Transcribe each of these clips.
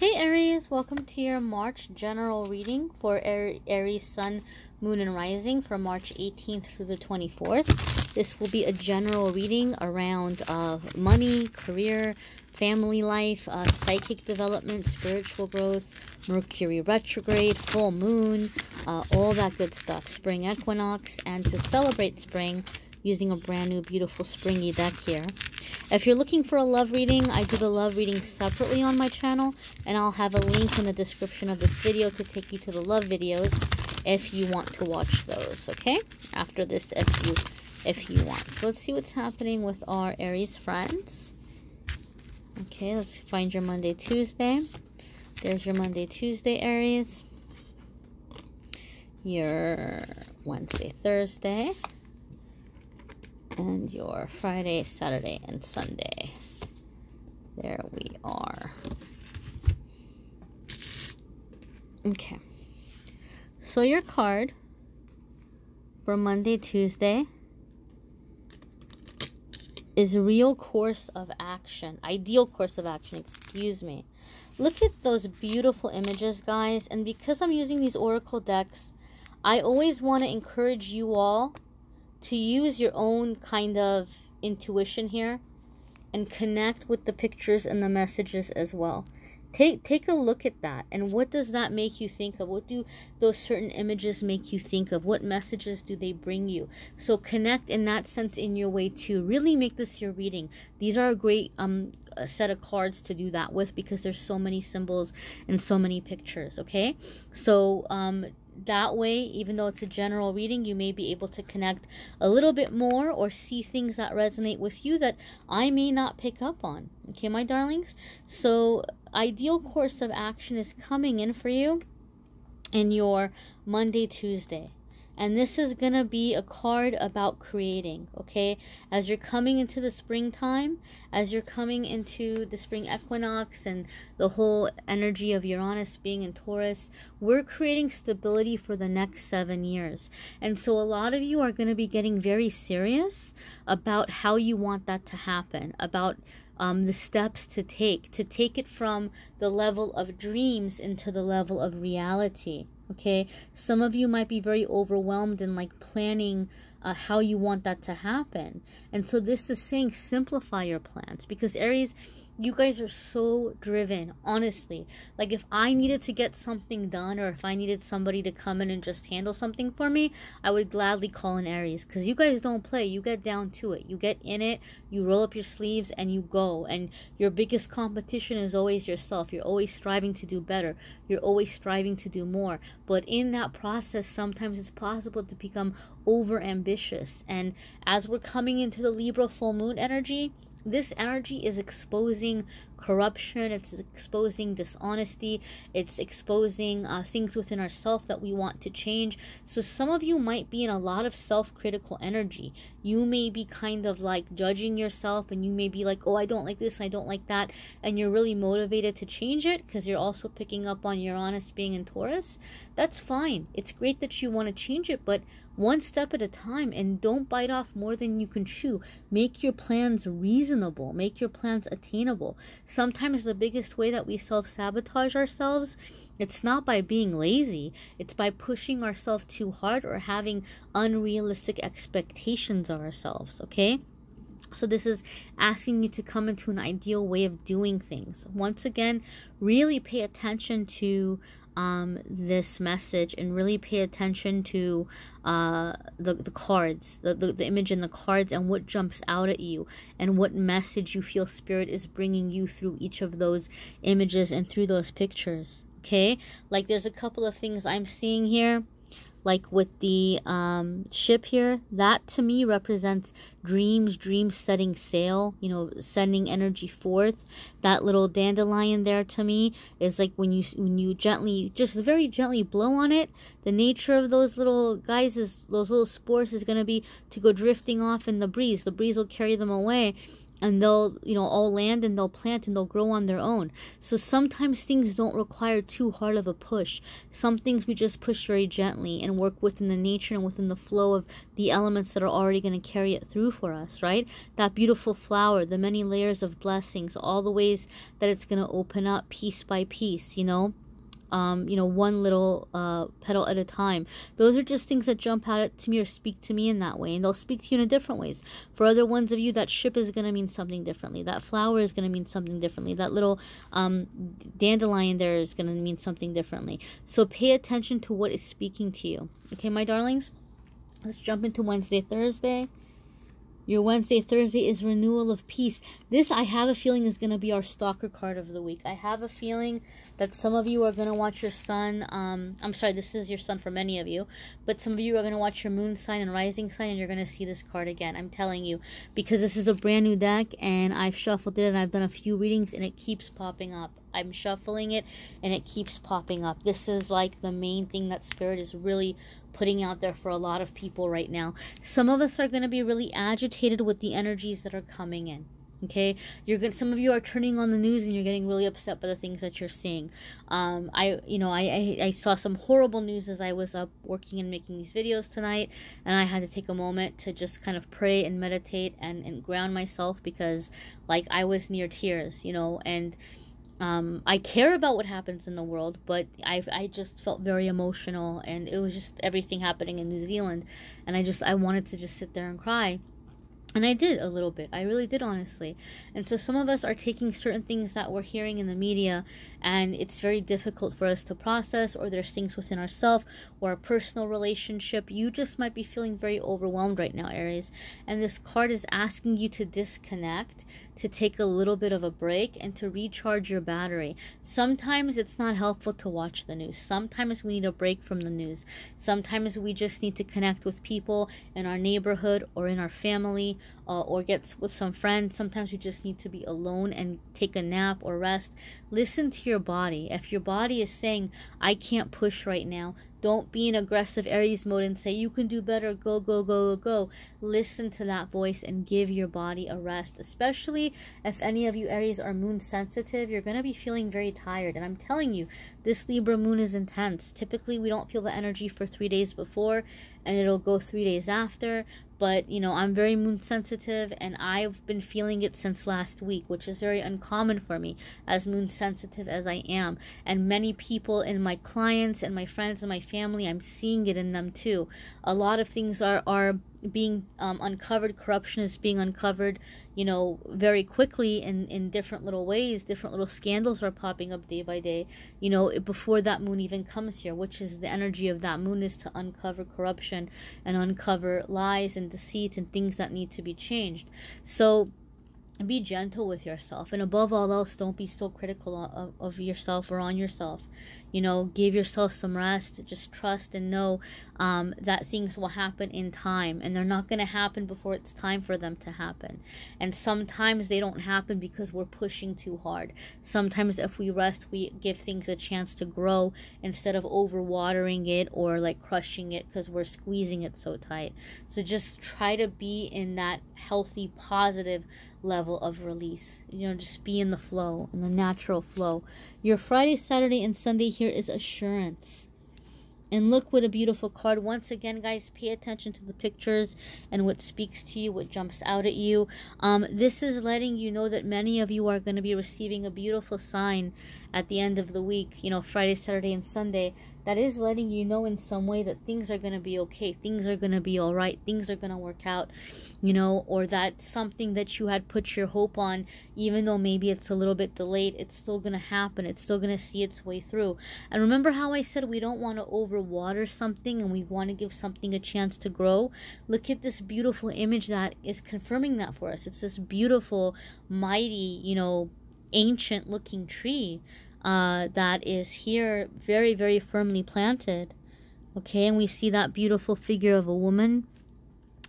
Hey Aries, welcome to your March general reading for Aries Sun, Moon, and Rising for March 18th through the 24th. This will be a general reading around money, career, family life, psychic development, spiritual growth, Mercury retrograde, full moon, all that good stuff, spring equinox, and to celebrate spring, using a brand new beautiful springy deck here. If you're looking for a love reading, I do the love reading separately on my channel, and I'll have a link in the description of this video to take you to the love videos if you want to watch those, okay? After this, if you want. So let's see what's happening with our Aries friends. Okay, let's find your Monday, Tuesday. There's your Monday, Tuesday, Aries. Your Wednesday, Thursday. And your Friday, Saturday, and Sunday. There we are. Okay. So your card for Monday, Tuesday is real course of action. Ideal course of action, excuse me. Look at those beautiful images, guys. And because I'm using these oracle decks, I always want to encourage you all to use your own kind of intuition here and connect with the pictures and the messages as well. Take a look at that, and what does that make you think of? What do those certain images make you think of? What messages do they bring you? So connect in that sense in your way to really make this your reading. These are a great set of cards to do that with, because there's so many symbols and so many pictures, okay? So that way, even though it's a general reading, you may be able to connect a little bit more or see things that resonate with you that I may not pick up on. Okay, my darlings? So, ideal course of action is coming in for you in your Monday, Tuesday. And this is going to be a card about creating, okay? As you're coming into the springtime, as you're coming into the spring equinox and the whole energy of Uranus being in Taurus, we're creating stability for the next 7 years. And so a lot of you are going to be getting very serious about how you want that to happen, about the steps to take it from the level of dreams into the level of reality. Okay, some of you might be very overwhelmed in like planning how you want that to happen. And so this is saying simplify your plans, because Aries, you guys are so driven, honestly. Like if I needed to get something done, or if I needed somebody to come in and just handle something for me, I would gladly call an Aries, because you guys don't play. You get down to it. You get in it, you roll up your sleeves, and you go. And your biggest competition is always yourself. You're always striving to do better. You're always striving to do more. But in that process, sometimes it's possible to become over ambitious. And as we're coming into the Libra full moon energy, this energy is exposing corruption, it's exposing dishonesty, it's exposing things within ourselves that we want to change. So some of you might be in a lot of self-critical energy. You may be kind of like judging yourself, and you may be like, oh, I don't like this, I don't like that, and you're really motivated to change it because you're also picking up on Uranus being in Taurus. That's fine. It's great that you want to change it, but one step at a time, and don't bite off more than you can chew. Make your plans reasonable. Make your plans attainable. Sometimes the biggest way that we self-sabotage ourselves, it's not by being lazy. It's by pushing ourselves too hard or having unrealistic expectations of ourselves, okay? So this is asking you to come into an ideal way of doing things. Once again, really pay attention to this message, and really pay attention to the cards, the image in the cards, and what jumps out at you, and what message you feel Spirit is bringing you through each of those images and through those pictures. Okay, like there's a couple of things I'm seeing here, like with the ship here, that to me represents dreams setting sail, you know, sending energy forth. That little dandelion there to me is like when you gently, just very gently blow on it, the nature of those little guys is, those little spores is going to be to go drifting off in the breeze. The breeze will carry them away. and they'll, you know, all land and they'll plant and they'll grow on their own. So sometimes things don't require too hard of a push. Some things we just push very gently and work within the nature and within the flow of the elements that are already going to carry it through for us, right? That beautiful flower, the many layers of blessings, all the ways that it's going to open up piece by piece, you know, one little petal at a time. Those are just things that jump out to me or speak to me in that way, and they'll speak to you in different ways. For other ones of you, that ship is going to mean something differently. That flower is going to mean something differently. That little dandelion there is going to mean something differently. So pay attention to what is speaking to you. Okay, my darlings? Let's jump into Wednesday, Thursday. Your Wednesday, Thursday is renewal of peace. This, I have a feeling, is going to be our stalker card of the week. I have a feeling that some of you are going to watch your sun. I'm sorry, this is your sun for many of you. But some of you are going to watch your moon sign and rising sign, and you're going to see this card again. I'm telling you. Because this is a brand new deck, and I've shuffled it, and I've done a few readings, and it keeps popping up. I'm shuffling it, and it keeps popping up. This is like the main thing that Spirit is really putting out there for a lot of people right now. Some of us are going to be really agitated with the energies that are coming in. Okay, some of you are turning on the news and you're getting really upset by the things that you're seeing. I saw some horrible news as I was up working and making these videos tonight, and I had to take a moment to just kind of pray and meditate and ground myself, because like I was near tears, you know, and I care about what happens in the world, but I just felt very emotional, and it was just everything happening in New Zealand, and I wanted to just sit there and cry. And I did a little bit. I really did, honestly. And so some of us are taking certain things that we're hearing in the media, and it's very difficult for us to process, or there's things within ourselves or a personal relationship. You just might be feeling very overwhelmed right now, Aries. And this card is asking you to disconnect, to take a little bit of a break, and to recharge your battery. Sometimes it's not helpful to watch the news. Sometimes we need a break from the news. Sometimes we just need to connect with people in our neighborhood or in our family, or get with some friends. Sometimes we just need to be alone and take a nap or rest. Listen to your body. If your body is saying, I can't push right now, don't be in aggressive Aries mode and say, you can do better, go, go, go, go, go. Listen to that voice and give your body a rest. Especially if any of you Aries are moon sensitive, you're going to be feeling very tired. And I'm telling you, this Libra moon is intense. Typically, we don't feel the energy for 3 days before, and it'll go 3 days after. But, you know, I'm very moon sensitive, and I've been feeling it since last week, which is very uncommon for me, as moon sensitive as I am. And many people in my clients and my friends and my family, I'm seeing it in them too. A lot of things are being uncovered. Corruption is being uncovered, you know, very quickly in different little ways. Different little scandals are popping up day by day, you know, before that moon even comes here, which is the energy of that moon, is to uncover corruption and uncover lies and deceit and things that need to be changed. So be gentle with yourself, and above all else, don't be so critical of yourself or on yourself. You know, give yourself some rest. Just trust and know that things will happen in time, and they're not going to happen before it's time for them to happen. And sometimes they don't happen because we're pushing too hard. Sometimes if we rest, we give things a chance to grow instead of overwatering it or like crushing it because we're squeezing it so tight. So just try to be in that healthy, positive level of release. You know, just be in the flow, in the natural flow. Your Friday, Saturday, and Sunday here is assurance. And look what a beautiful card. Once again, guys, pay attention to the pictures and what speaks to you, what jumps out at you. This is letting you know that many of you are going to be receiving a beautiful sign at the end of the week, you know, Friday, Saturday, and Sunday. That is letting you know in some way that things are going to be okay. Things are going to be all right. Things are going to work out, you know, or that something that you had put your hope on, even though maybe it's a little bit delayed, it's still going to happen. It's still going to see its way through. And remember how I said we don't want to overwater something, and we want to give something a chance to grow? Look at this beautiful image that is confirming that for us. It's this beautiful, mighty, you know, ancient looking tree that is here very, very firmly planted. Okay, and we see that beautiful figure of a woman,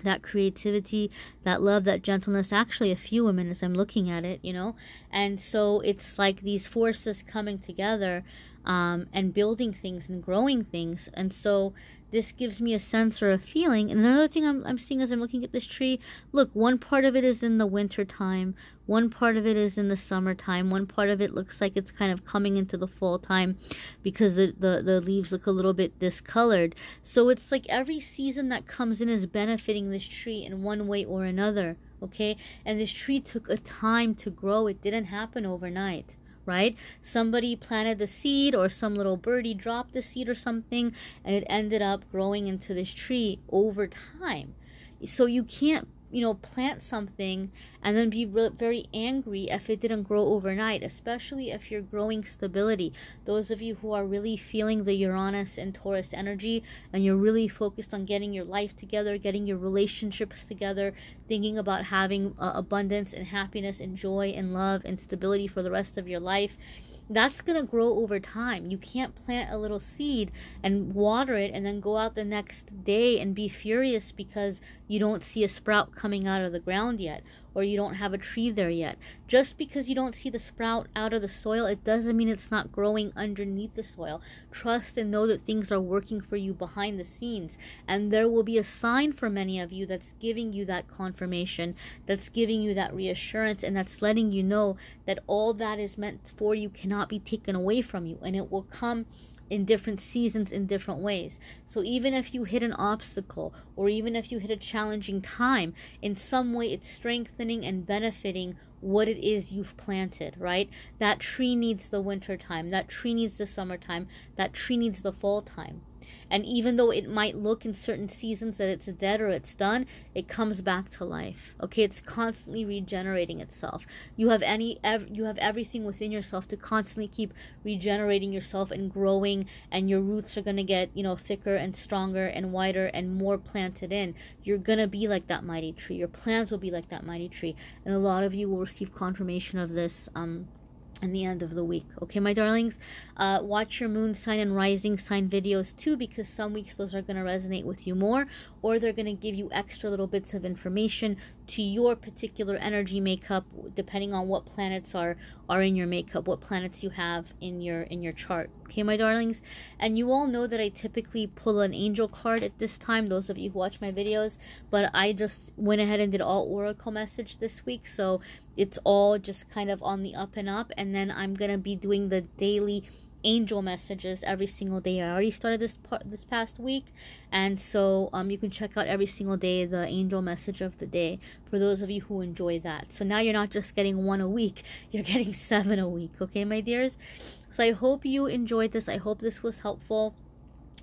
that creativity, that love, that gentleness. Actually, a few women as I'm looking at it, you know. And so it's like these forces coming together and building things and growing things. And so this gives me a sense or a feeling. And another thing I'm seeing as I'm looking at this tree, look, one part of it is in the winter time, one part of it is in the summertime, one part of it looks like it's kind of coming into the fall time because the leaves look a little bit discolored. So it's like every season that comes in is benefiting this tree in one way or another, okay? And this tree took a time to grow. It didn't happen overnight, right? Somebody planted the seed, or some little birdie dropped the seed or something, and it ended up growing into this tree over time. So you can't, plant something and then be very angry if it didn't grow overnight, especially if you're growing stability. Those of you who are really feeling the Uranus and Taurus energy, and you're really focused on getting your life together, getting your relationships together, thinking about having abundance and happiness and joy and love and stability for the rest of your life, that's going to grow over time. You can't plant a little seed and water it and then go out the next day and be furious because you don't see a sprout coming out of the ground yet, or you don't have a tree there yet. Just because you don't see the sprout out of the soil, it doesn't mean it's not growing underneath the soil. Trust and know that things are working for you behind the scenes, and there will be a sign for many of you that's giving you that confirmation, that's giving you that reassurance, and that's letting you know that all that is meant for you cannot be taken away from you, and it will come in different seasons in different ways. So even if you hit an obstacle, or even if you hit a challenging time, in some way it's strengthening and benefiting what it is you've planted, right? That tree needs the winter time, that tree needs the summertime, that tree needs the fall time. And even though it might look in certain seasons that it's dead or it's done, it comes back to life. Okay, it's constantly regenerating itself. You have everything within yourself to constantly keep regenerating yourself and growing, and your roots are gonna get, thicker and stronger and wider and more planted in. You're gonna be like that mighty tree. Your plans will be like that mighty tree, and a lot of you will receive confirmation of this in the end of the week. Okay, my darlings, watch your moon sign and rising sign videos too, because some weeks those are going to resonate with you more, or they're going to give you extra little bits of information to your particular energy makeup, depending on what planets are in your makeup, what planets you have in your chart. Okay, my darlings, and you all know that I typically pull an angel card at this time, those of you who watch my videos, but I just went ahead and did all oracle message this week, so it's all just kind of on the up and up. And then I'm gonna be doing the daily angel messages every single day. I already started this past week, and so you can check out every single day the angel message of the day for those of you who enjoy that. So now you're not just getting one a week, you're getting 7 a week. Okay, my dears, so I hope you enjoyed this. I hope this was helpful.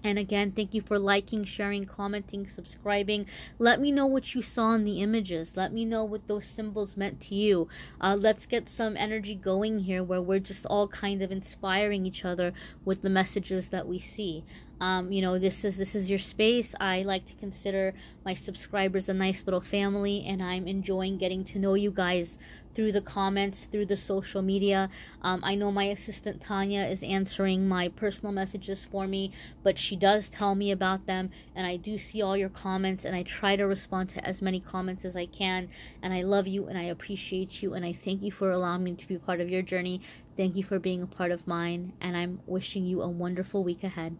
And again, thank you for liking, sharing, commenting, subscribing. Let me know what you saw in the images. Let me know what those symbols meant to you. Let's get some energy going here where we're just all kind of inspiring each other with the messages that we see. This is your space. I like to consider my subscribers a nice little family, and I'm enjoying getting to know you guys through the comments, through the social media. I know my assistant Tanya is answering my personal messages for me, but she does tell me about them, and I do see all your comments, and I try to respond to as many comments as I can. And I love you, and I appreciate you, and I thank you for allowing me to be part of your journey. Thank you for being a part of mine, and I'm wishing you a wonderful week ahead.